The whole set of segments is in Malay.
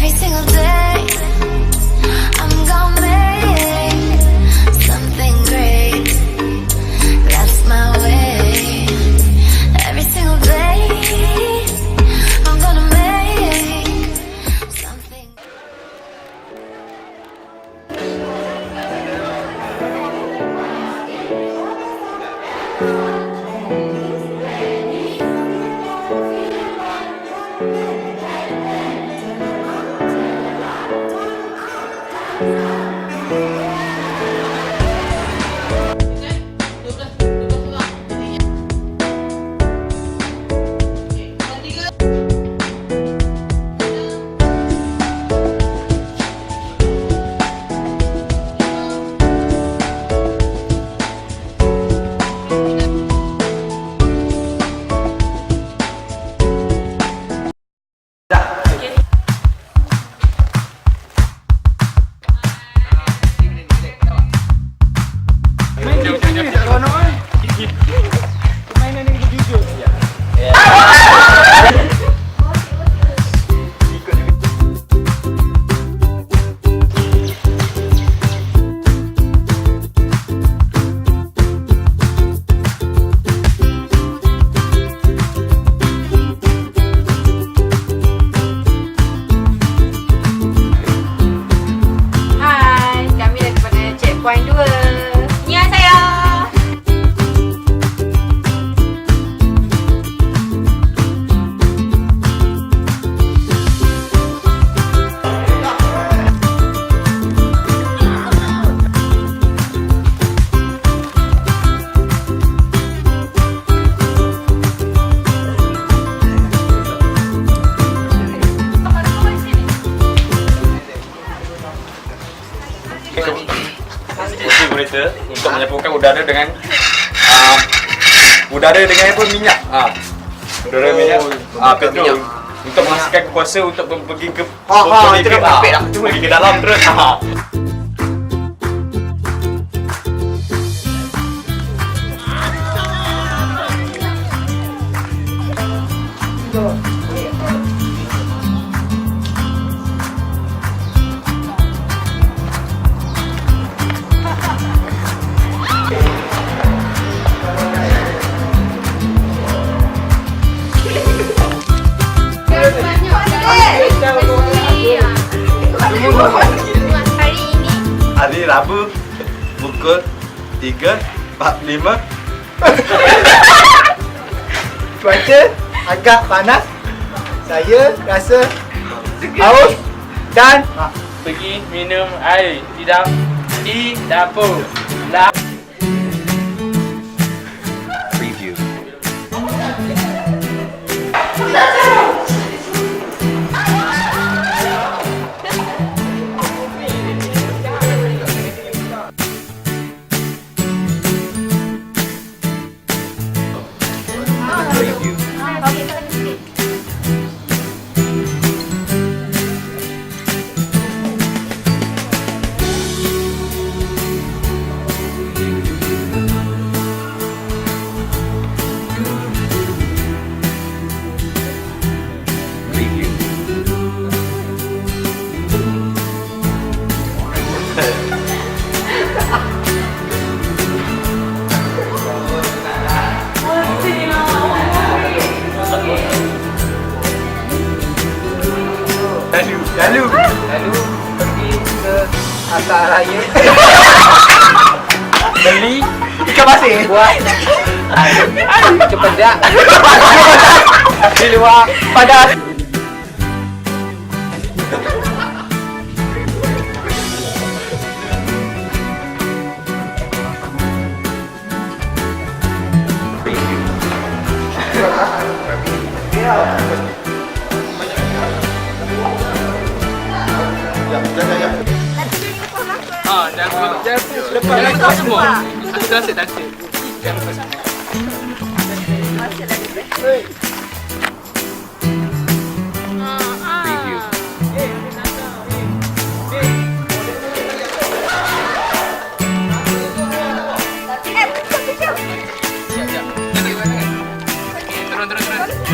Every single day, I'm gonna make something great. That's my way. Every single day, I'm gonna make something. Komputer untuk menyapukan udara dengan minyak. Udara minyak, petrol. Untuk menghasilkan kuasa untuk pergi ke pergi ke dalam terus. Hari Rabu pukul 3.45. Cuaca agak panas. Saya rasa haus dan pergi minum air di dapur. Preview. lalu pergi ke atas raya beli ikan masin buat cepedak di luar padas. Jangan lupa semua. Aku rasa tak ada. Jangan lupa semua. Turun.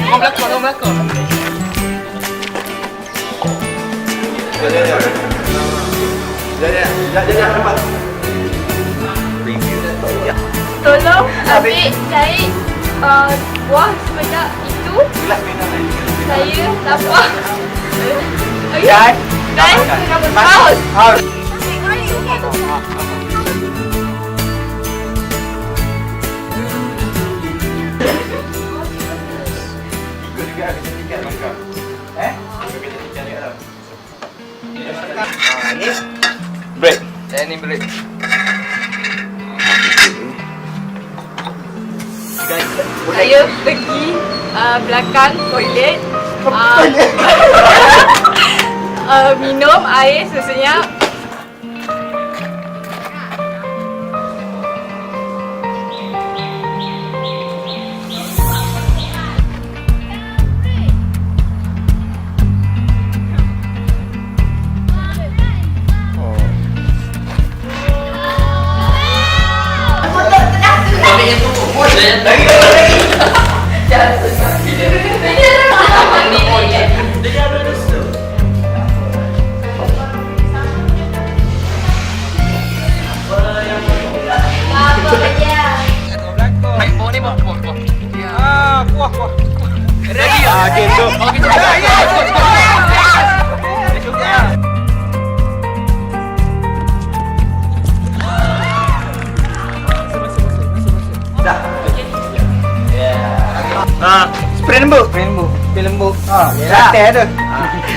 Orang belakang. Jangan dapat. Review. Tolong ambil cari buah sebanyak itu. Saya lapar. Dan Kenapa haus? haus. Ini Break. Ini break. Saya pergi belakang toilet. Minum air sesenyap. Baik, bawa ni bawa. Kuah. Ready ya? Okay, so Okey, cukup. Spray lembut. Spray lembut. Latte ada.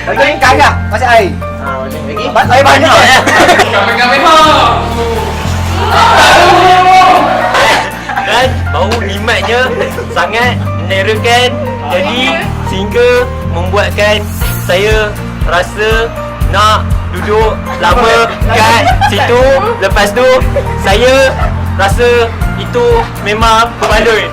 Lagi ni kagak, masih air. Lagi. Air banyak ya. dan bau nikmatnya sangat menerokan. Jadi sehingga membuatkan saya rasa nak duduk lama kat situ. Lepas tu saya rasa itu memang berbaloi.